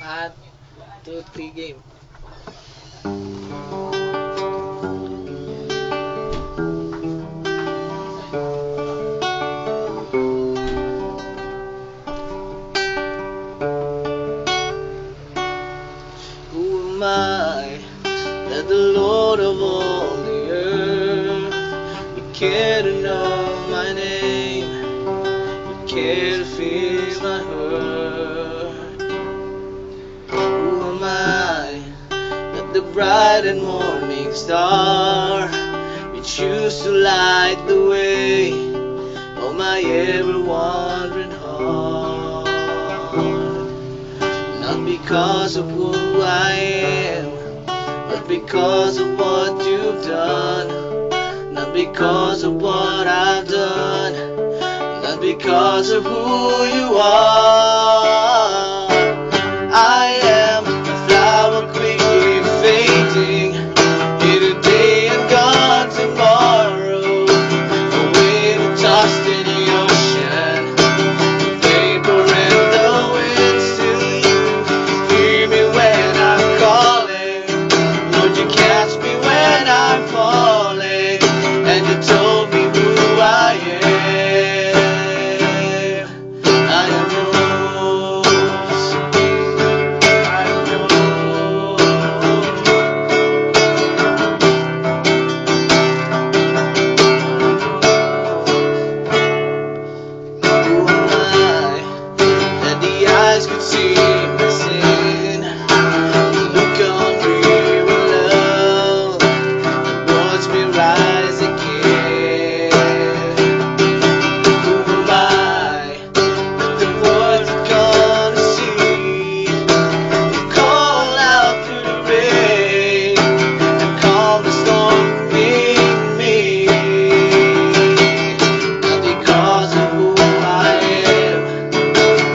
1, 2, 3, game. Who am I that the Lord of all the earth would care to know my name, would care to feel my hurt? Who am I that the bright and morning star would choose to light the way of my ever-wandering heart? Not because of who I am, but because of what you've done. Not because of what I've done, not because of who you are. I am a flower quickly fading, here today and gone tomorrow, a wave tossed in the ocean, vapor in the wind. Still you hear me when I'm calling, Lord, you catch me when I'm falling, and you told me who I am. I am yours. I am yours. Who am I that the eyes could see my sin? Look on me with love and watch me rise again. Who am I that the world's gonna see? Call out through the rain and calm the storm in me. Not because of who I am,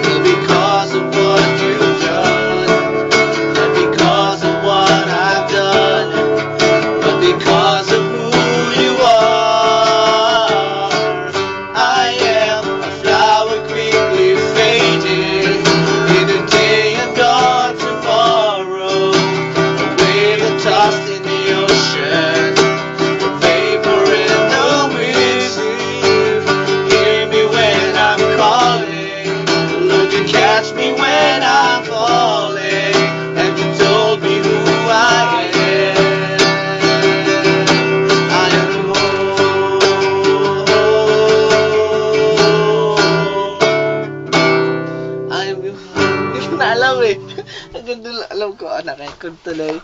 not because of what you've done, not because of what I've done, but because of who you are. I am a flower quickly fading, here today and gone tomorrow, a wave that tossed in the ocean, a vapor in the wind. Hear me when I'm calling, Lord, you catch me when I'm falling, and you told me who I am. I am yours. I am yours. Hindi ko na alam eh. Hanggang doon lang alam ko, record tuloy.